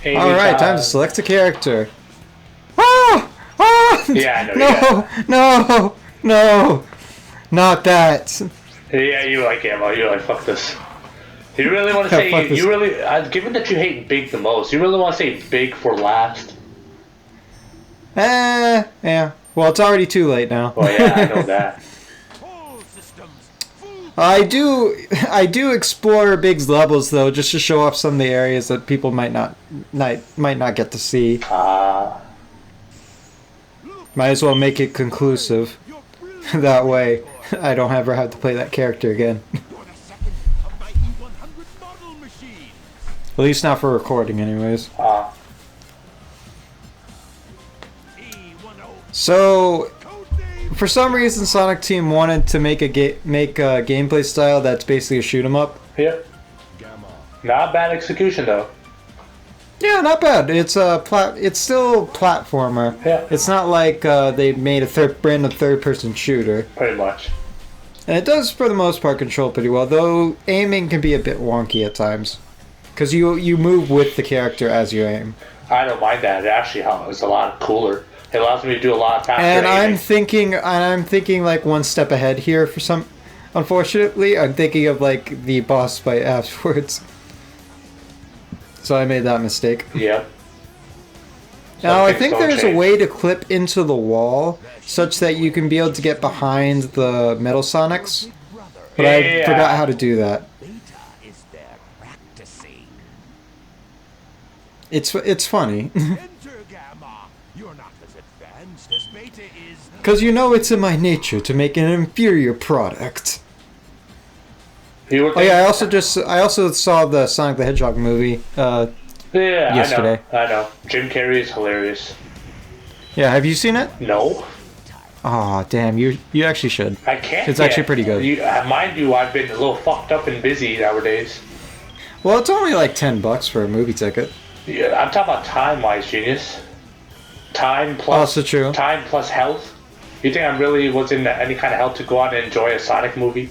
Amy Alright, time to John. select a character. Ah! Ah! Yeah, I know. No! No! No! Not that. Yeah, you like ammo. You're like, fuck this. You really want to Yeah, say fuck this. you really? Given that you hate big the most, you really want to say big for last? Yeah. Well, it's already too late now. Well, yeah, I know that. I do explore Big's levels though, just to show off some of the areas that people might not get to see. Might as well make it conclusive. That way, I don't ever have to play that character again. At least not for recording, anyways. So, for some reason, Sonic Team wanted to make a gameplay style that's basically a shoot 'em up. Yep. Not bad execution though. Yeah, not bad. It's it's still platformer. Yeah. It's not like they made a brand new third-person shooter. Pretty much. And it does, for the most part, control pretty well. Though aiming can be a bit wonky at times, because you move with the character as you aim. I don't mind that. It actually it's a lot cooler. It allows me to do a lot faster And aiming. I'm thinking like one step ahead here for some. Unfortunately, I'm thinking of like the boss fight afterwards. So I made that mistake. Yep. Now I Some think things don't there's a change. way to clip into the wall such that you can be able to get behind the Metal Sonics, but I Yeah. forgot how to do that. It's funny. Because you know it's in my nature to make an inferior product. You would Oh yeah, think- I also saw the Sonic the Hedgehog movie. Yeah, yesterday. I know. Jim Carrey is hilarious. Yeah, have you seen it? No, Oh damn, you actually should. I can't. It's yet. actually pretty good. Mind you, I've been a little fucked up and busy nowadays. Well, it's only like $10 for a movie ticket. Yeah, I'm talking about time-wise, genius. Time plus Also true. time plus health. You think I really was in any kind of health to go out and enjoy a Sonic movie?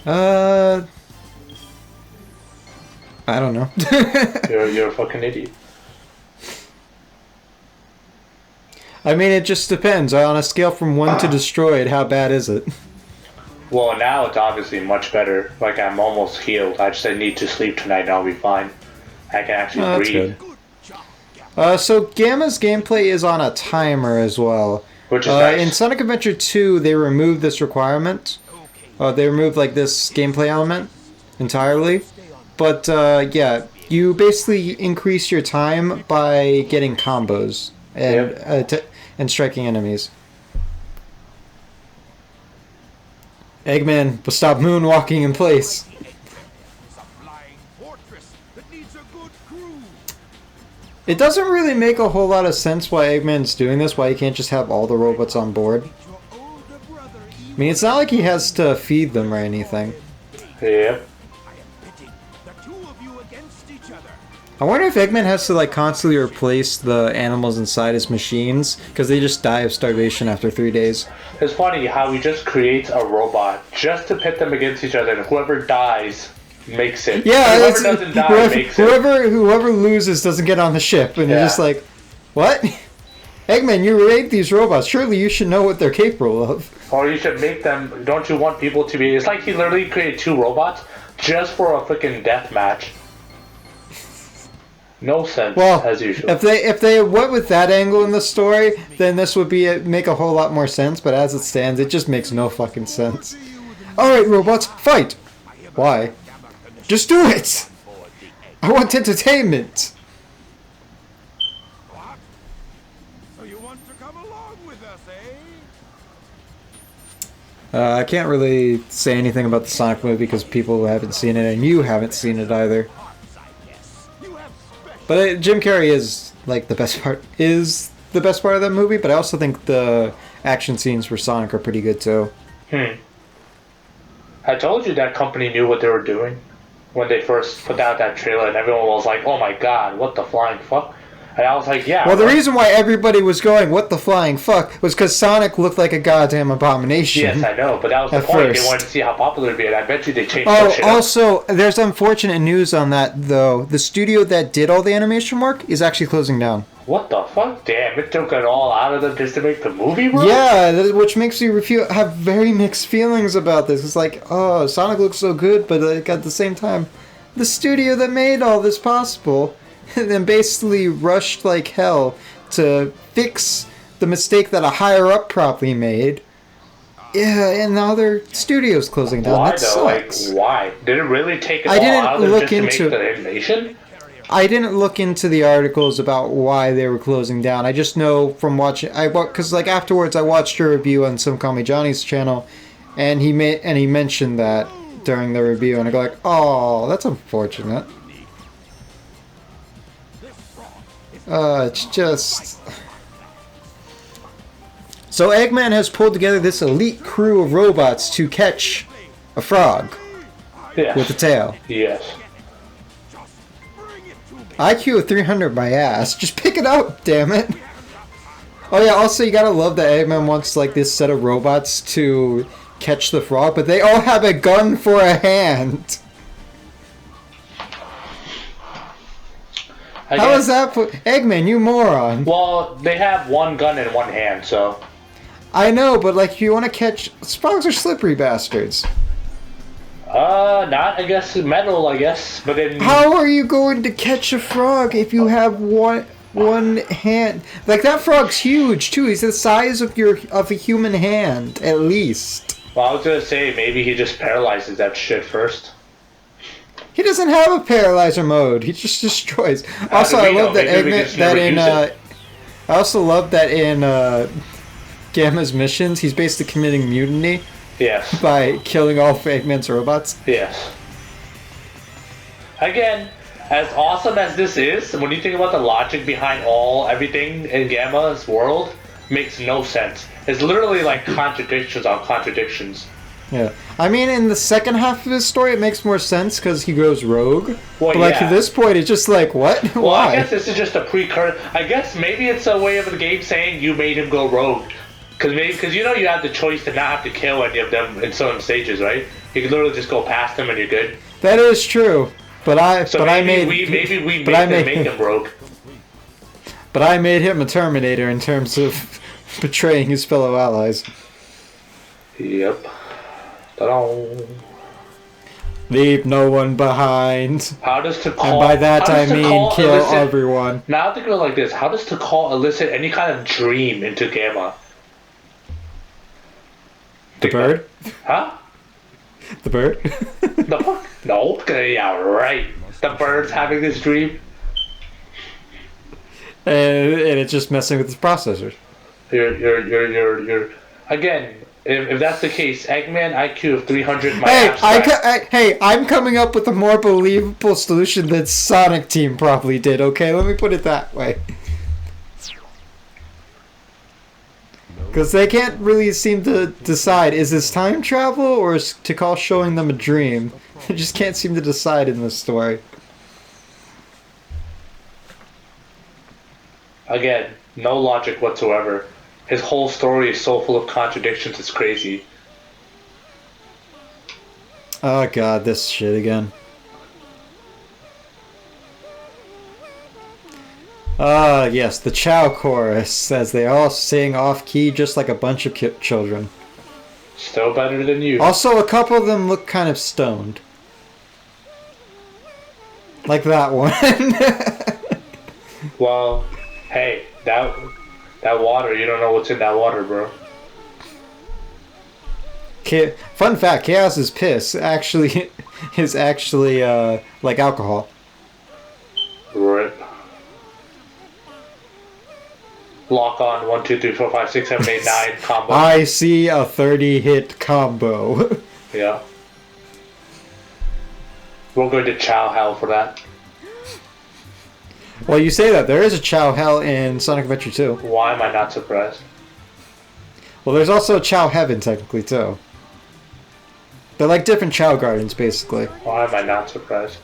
I don't know. You're a fucking idiot. I mean, it just depends. On a scale from 1 to destroyed, how bad is it? Well, now it's obviously much better. Like, I'm almost healed. I just need to sleep tonight and I'll be fine. I can actually Oh, that's breathe. good. So Gamma's gameplay is on a timer as well. Which is nice. In Sonic Adventure 2, they removed this requirement. They removed like this gameplay element entirely. But yeah, you basically increase your time by getting combos and and striking enemies. Eggman, but stop moonwalking in place. It doesn't really make a whole lot of sense why Eggman's doing this, why he can't just have all the robots on board. I mean, it's not like he has to feed them or anything. Yep. I wonder if Eggman has to like constantly replace the animals inside his machines, because they just die of starvation after 3 days. It's funny how he just creates a robot just to pit them against each other, and whoever dies makes it. Yeah, whoever doesn't die makes it. whoever loses doesn't get on the ship, and you're Yeah. just like, what? Eggman, you made these robots. Surely you should know what they're capable of. Or you should make them. Don't you want people to be? It's like he literally created 2 robots just for a freaking death match. No sense, Well, as usual. if they went with that angle in the story, then this would make a whole lot more sense. But as it stands, it just makes no fucking sense. All right, robots, fight. Why? Just do it. I want entertainment. So you want to come along with us, I can't really say anything about the Sonic movie because people haven't seen it, and you haven't seen it either. But Jim Carrey is like the best part. Is the best part of that movie. But I also think the action scenes for Sonic are pretty good too. I told you that company knew what they were doing when they first put out that trailer, and everyone was like, "Oh my god, what the flying fuck?" And I was like, yeah. Well, the right. reason why everybody was going, what the flying fuck, was because Sonic looked like a goddamn abomination. Yes, I know, but that was the At point. first. They wanted to see how popular it'd be, and I bet you they changed that Oh, shit up. also, there's unfortunate news on that, though. The studio that did all the animation work is actually closing down. What the fuck? Damn, it took it all out of them just to make the movie, bro? Yeah, which makes me have very mixed feelings about this. It's like, oh, Sonic looks so good, but like, at the same time, the studio that made all this possible and then basically rushed like hell to fix the mistake that a higher up probably made. Yeah, and now their studio's closing down. Why That though? sucks. Like, why? Did it really take it I all didn't out of them look just to into- make the animation? I didn't look into the articles about why they were closing down. I just know from watching, because like afterwards I watched a review on some Call Me Johnny's channel, and he mentioned that during the review, and I go like, oh, that's unfortunate. It's just. So Eggman has pulled together this elite crew of robots to catch a frog Yes. with a tail. Yes. IQ of 300 my ass. Just pick it up, damn it. Oh yeah, also you gotta love that Eggman wants like this set of robots to catch the frog, but they all have a gun for a hand. How is that for Eggman, you moron? Well, they have one gun in one hand, so. I know, but like if you wanna catch frogs are slippery bastards. Not, I guess, metal, I guess, but then. How are you going to catch a frog if you have one hand? Like that frog's huge too. He's the size of a human hand, at least. Well, I was gonna say, maybe he just paralyzes that shit first. He doesn't have a paralyzer mode. He just destroys. Also, do we I love know? that Maybe we Eggman, just that never in. use it. I also love that in Gamma's missions, he's basically committing mutiny Yes. by killing all of Eggman's robots. Yes. Again, as awesome as this is, when you think about the logic behind everything in Gamma's world, makes no sense. It's literally like contradictions on contradictions. Yeah, I mean, in the second half of his story, it makes more sense because he goes rogue. Well, but like yeah. at this point, it's just like, what? Well, Why? I guess this is just a precursor. I guess maybe it's a way of the game saying you made him go rogue. Because you know you have the choice to not have to kill any of them in certain stages, right? You can literally just go past them and you're good. That is true, but I Maybe made we but I make made- him rogue. but I made him a Terminator in terms of betraying his fellow allies. Yep. Ta-da. Leave no one behind. How does to call? And by that how I does mean Tikal kill elicit- everyone. Now think of it like this: how does Tikal elicit any kind of dream into Gamma? The bird? Huh? The bird? The fuck? No. Okay, yeah, right. The bird's having this dream. and it's just messing with his processors. You're. Again, if that's the case, Eggman IQ of 300. My Hey, abstract. I'm coming up with a more believable solution than Sonic Team probably did, okay? Let me put it that way. Because they can't really seem to decide, is this time travel or is Tikal showing them a dream? They just can't seem to decide in this story. Again, no logic whatsoever. His whole story is so full of contradictions, it's crazy. Oh god, this shit again. Ah, yes, the Chow chorus, as they all sing off-key just like a bunch of children. Still better than you. Also, a couple of them look kind of stoned. Like that one. Well, hey, that water, you don't know what's in that water, bro. Fun fact, Chaos's piss actually is actually like alcohol. Rip. Lock on 1, 2, 3, 4, 5, 6, 7, 8, 9 combo. I see a 30-hit combo. Yeah. We're going to chow hell for that. Well, you say that. There is a Chow Hell in Sonic Adventure 2. Why am I not surprised? Well, there's also a Chow Heaven, technically, too. They're like different Chow Gardens, basically. Why am I not surprised?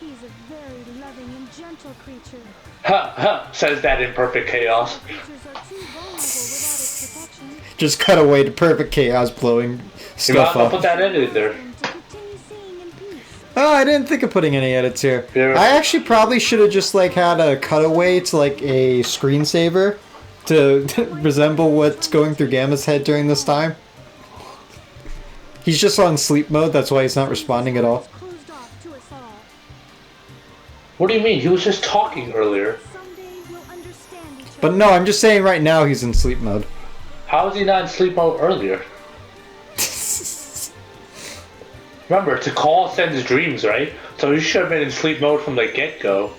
He's a very loving and gentle creature. Ha ha, says that in perfect chaos. Creatures are too vulnerable without its protection. Just cut away to perfect chaos blowing You might stuff have to put up. that in there. And to continue seeing in peace. Oh, I didn't think of putting any edits here. Yeah. I actually probably should have just like had a cutaway to like a screensaver to resemble what's going through Gamma's head during this time. He's just on sleep mode, that's why he's not responding at all. Closed off to us all. What do you mean? He was just talking earlier. Someday we'll understand each other. But no, I'm just saying right now he's in sleep mode. How was he not in sleep mode earlier? Remember, Tikal sends dreams, right? So he should have been in sleep mode from the get-go.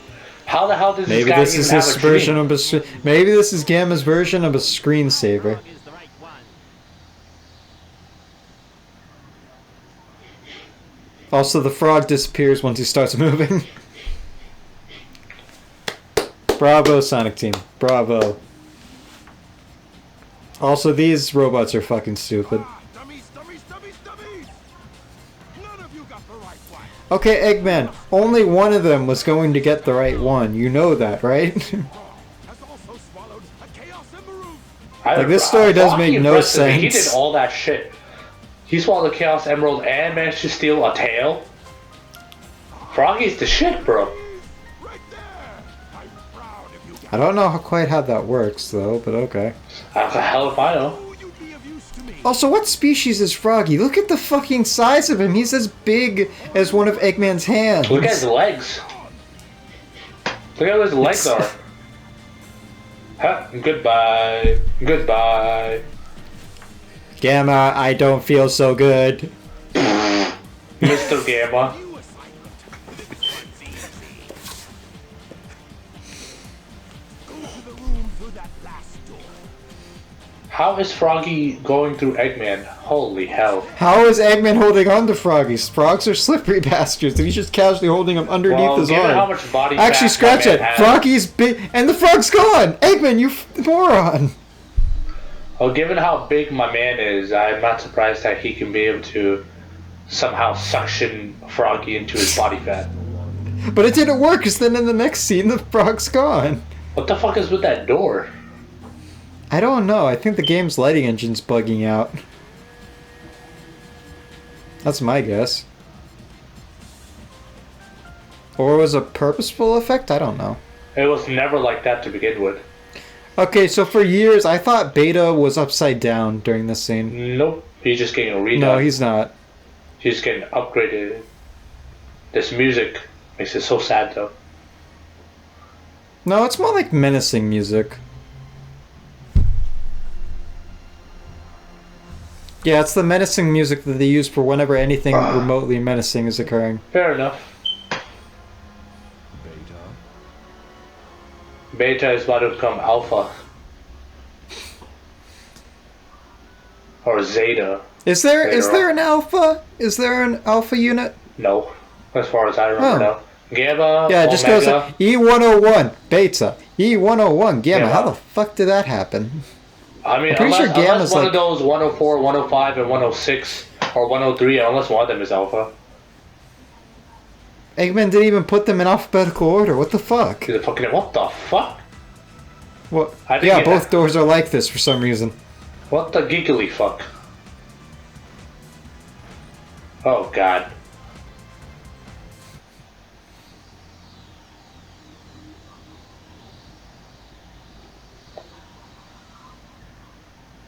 How the hell does Maybe this guy this even is have his a version dream? of a. Maybe this is Gamma's version of a screensaver. Also, the frog disappears once he starts moving. Bravo, Sonic Team. Bravo. Also, these robots are fucking stupid. Ah, dummies, dummies, dummies, dummies! None of you got the right one. Okay, Eggman, only one of them was going to get the right one. You know that, right? Frog has also swallowed a Chaos Emerald. Like, this story does make no Impressively, He sense. did all that shit. He swallowed the Chaos Emerald and managed to steal a tail. Froggy's the shit, bro. Right there. I'm proud of you I don't know quite how that works, though, but okay. How the hell if I know? guys. You'd be of use to me. Also, what species is Froggy? Look at the fucking size of him. He's as big as one of Eggman's hands. Look at his legs. Look at how his legs are. Huh, goodbye. Goodbye. Gamma, I don't feel so good. Mr. Gamma. New assignment. Go to the room through that last door. How is Froggy going through Eggman? Holy hell. How is Eggman holding on to Froggies? Frogs are slippery bastards, and he's just casually holding him underneath Well, his given arm. how much body Actually, fat scratch my it. man has- Froggy's big, and the frog's gone. Eggman, you moron. Well, given how big my man is, I'm not surprised that he can be able to somehow suction Froggy into his body fat. But it didn't work, because then in the next scene, the frog's gone. What the fuck is with that door? I don't know. I think the game's lighting engine's bugging out. That's my guess. Or was it a purposeful effect? I don't know. It was never like that to begin with. Okay, so for years, I thought Beta was upside down during this scene. Nope. He's just getting redone. No, he's not. He's getting upgraded. This music makes it so sad, though. No, it's more like menacing music. Yeah, it's the menacing music that they use for whenever anything remotely menacing is occurring. Fair enough. Beta is about to become Alpha. Or Zeta. Is there Later on. an alpha? Is there an alpha unit? No. As far as I remember Oh. now. Gamma, Yeah, it just goes Omega. like E101, Beta, E101, Gamma. Gamma. How the fuck did that happen? I mean, I'm pretty sure unless Gamma's one like- of those 104, 105, and 106, or 103, unless one of them is Alpha. Eggman didn't even put them in alphabetical order. What the fuck? He's a fucking, what the fuck? What? I think Yeah, it- both doors are like this for some reason. What the giggly fuck? Oh god.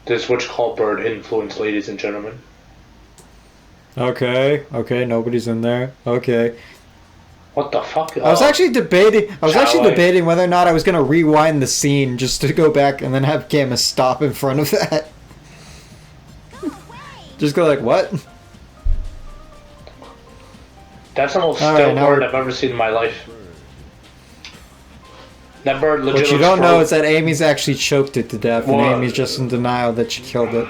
This Witch Call Bird influence, ladies and gentlemen. Okay, nobody's in there. Okay. What the fuck? I was actually debating. Shall I? debating whether or not I was gonna rewind the scene just to go back and then have Gamma stop in front of that. Just go like, what? That's the most All still right, now bird we're- I've ever seen in my life. That bird legit What you looks don't know frozen. is that Amy's actually choked it to death, and What? Amy's just in denial that she killed it.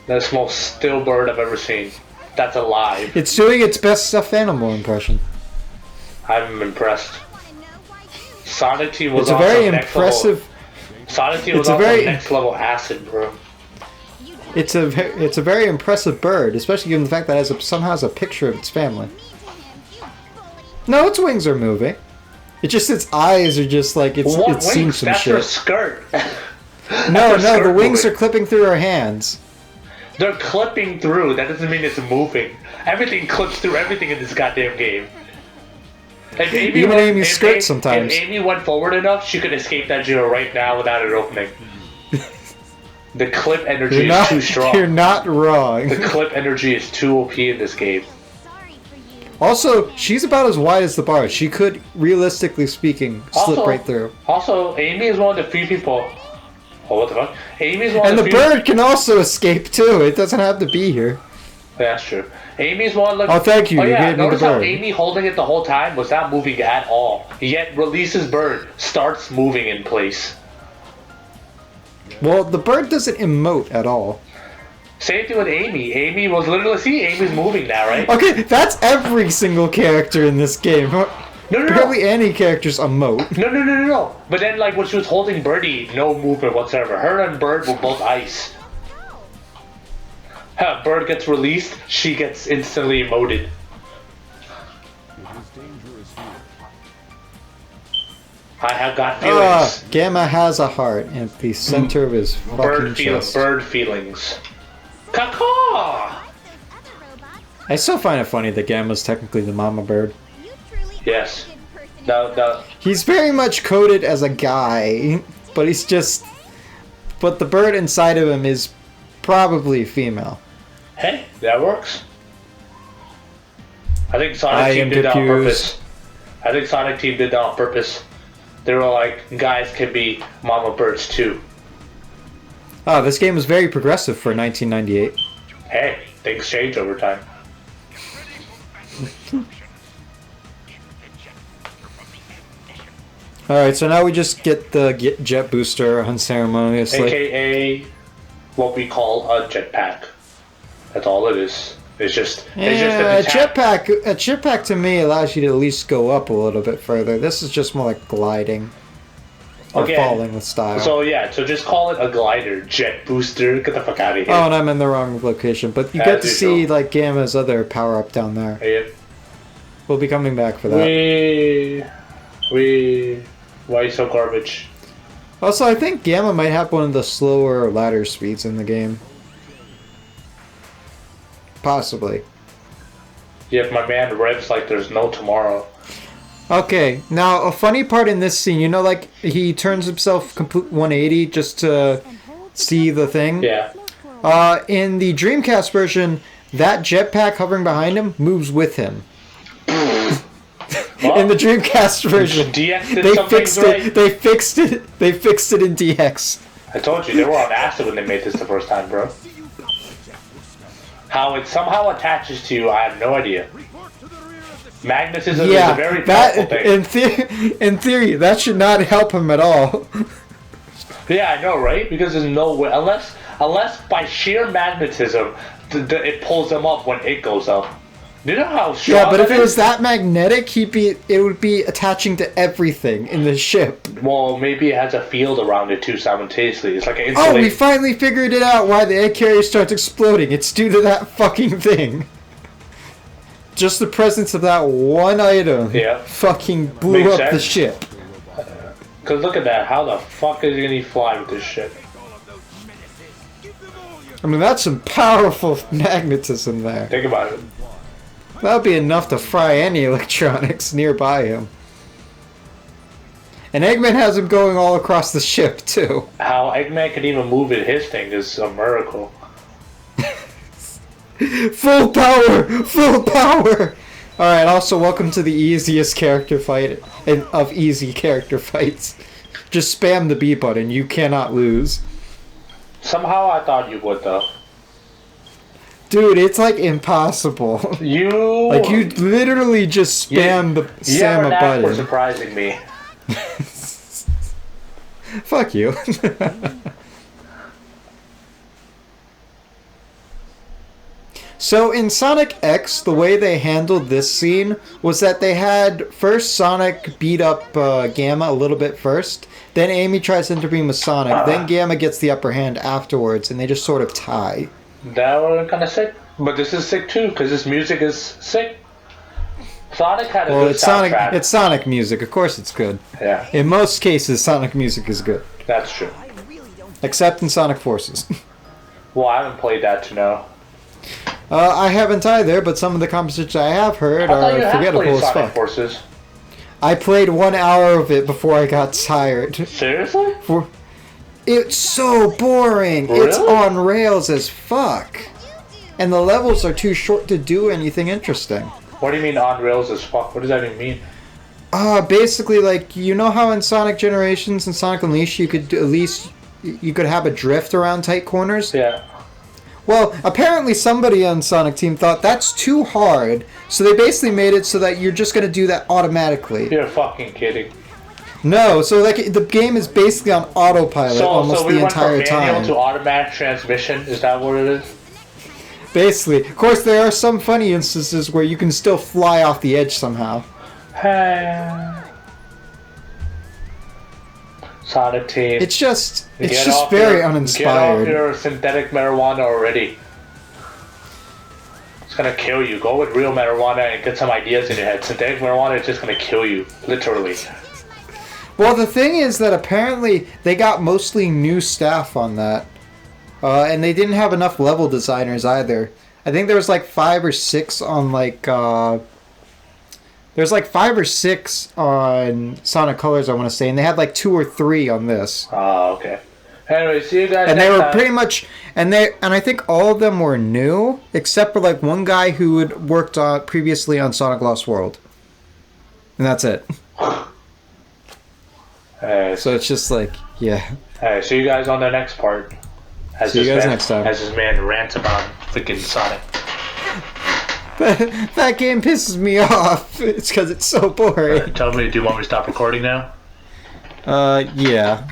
That's the most still bird I've ever seen. That's alive. It's doing its best stuffed animal impression. I'm impressed. Sonic Team was It's a also very next impressive. Level. Sonic Team was It's a also very- next level acid, bro. It's a very impressive bird, especially given the fact that it somehow has a picture of its family. No, its wings are moving. It's just its eyes are just like it's What seen wings? some That's her shit. skirt. No, her the skirt wings moving. are clipping through her hands. They're clipping through. That doesn't mean it's moving. Everything clips through everything in this goddamn game. If Amy Even went- Amy's if skirt A- sometimes. If Amy went forward enough, she could escape that jail right now without it opening. The clip energy You're is not. too strong. You're not wrong. The clip energy is too OP in this game. Sorry for you. Also, she's about as wide as the bar. She could, realistically speaking, slip Also- right through. Also, Amy is one of the few people. Oh, what the fuck? Amy is one And of the the few. bird can also escape too. It doesn't have to be here. That's true. Amy's one. Like, Oh, thank you. Oh You yeah. gave me the Notice how bird. Amy holding it the whole time was not moving at all. Yet releases bird, starts moving in place. Well, the bird doesn't emote at all. Same thing with Amy. Amy was literally Amy's moving now, right? Okay, that's every single character in this game. No, no, Barely no. any characters emote. No. But then, like, when she was holding Birdie, no movement whatsoever. Her and Bird were both ice. Bird gets released, she gets instantly emoted. It is dangerous here. I have got Ah, feelings. Gamma has a heart at the center of his fucking chest. Bird feelings. Caw! Other robots, I still find it funny that Gamma's technically the mama bird. you truly Yes. are a good person. No. He's very much coded as a guy, but he's just... But the bird inside of him is probably female. Hey, that works. I think I Sonic Team am did that on confused. purpose. I think Sonic Team did that on purpose. They were like, guys can be mama birds too. Oh, this game is very progressive for 1998. Hey, things change over time. Alright, so now we just get the jet booster unceremoniously. AKA what we call a jetpack. That's all it is. It's just Yeah, a detach- jetpack to me allows you to at least go up a little bit further. This is just more like gliding. Or Okay. falling with style. So yeah, so just call it a glider, jet booster. Get the fuck out of here. Oh, and I'm in the wrong location. But you As get to usual. see like Gamma's other power up down there. Yep. We'll be coming back for that. Why are you so garbage? Also, I think Gamma might have one of the slower ladder speeds in the game. Possibly. Yep, my man revs like there's no tomorrow. Okay, now a funny part in this scene, you know, like he turns himself complete 180 just to And hold see the thing. Yeah. float forward. In the Dreamcast version, that jetpack hovering behind him moves with him. In the Dreamcast version, DX did they some fixed things it. right. They fixed it. They fixed it in DX. I told you they were on acid when they made this the first time, bro. How it somehow attaches to you, I have no idea. Report to the rear of the Magnetism is a Yeah, very powerful that thing. in theory, that should not help him at all. Yeah, I know, right? Because there's no way, unless by sheer magnetism, it pulls them up when it goes up. You know how strong Yeah, but if that it was is? that magnetic, it would be attaching to everything in the ship. Well, maybe it has a field around it too simultaneously. It's like an Oh, we insulation. finally figured it out why the egg carrier starts exploding. It's due to that fucking thing. Just the presence of that one item Yeah. fucking blew Makes up the sense. ship. Cause look at that. How the fuck is he gonna fly with this shit? all of those menaces. Give them all your I mean, that's some powerful magnetism there. Think about it. That would be enough to fry any electronics nearby him. And Eggman has him going all across the ship, too. How Eggman can even move in his thing is a miracle. Full power! Full power! Alright, also welcome to the easiest character fight of easy character fights. Just spam the B button, you cannot lose. Somehow I thought you would though. Dude, it's like impossible. You Like you literally just spam the you have Sam a a knack for button. surprising me. Fuck you. So in Sonic X, the way they handled this scene was that they had first Sonic beat up Gamma a little bit first, then Amy tries to intervene with Sonic, then Gamma gets the upper hand afterwards, and they just sort of tie. That was kind of sick. But this is sick too, because this music is sick. Sonic had a Well, good it's Sonic. soundtrack. It's Sonic music. Of course, it's good. Yeah, In most cases, Sonic music is good, that's true. except in Sonic Forces. Well, I haven't played that to know. I haven't either, but some of the compositions I have heard I thought you are had forgettable played as Sonic fuck. Forces. I played 1 hour of it before I got tired. Seriously? It's so boring. It's Really? on rails as fuck. And the levels are too short to do anything interesting. What do you mean on rails as fuck? What does that even mean? Basically, like, you know how in Sonic Generations and Sonic Unleashed you could at least you could have a drift around tight corners? Yeah. Well, apparently somebody on Sonic Team thought that's too hard, so they basically made it so that you're just gonna do that automatically. You're fucking kidding. No, so like the game is basically on autopilot almost So we the went from entire manual time. to automatic transmission. Is that what it is? Basically, of course, there are some funny instances where you can still fly off the edge somehow. Sonic Team. It's just Get very off Get off uninspired. your synthetic marijuana already. It's gonna kill you. Go with real marijuana and get some ideas in your head. Synthetic marijuana is just gonna kill you, literally. Well, the thing is that apparently they got mostly new staff on that, and they didn't have enough level designers either. I think there was like 5 or 6 on there's like 5 or 6 on Sonic Colors, I want to say, and they had like 2 or 3 on this. Oh, okay. Anyway, see you guys And next they were time. pretty much, and I think all of them were new, except for like one guy who had worked on previously on Sonic Lost World, and that's it. So it's just like, yeah. Alright, see you guys on the next part. See you guys next time. As this man rants about freaking Sonic. That game pisses me off. It's because it's so boring. Tell me, do you want me to stop recording now? Yeah.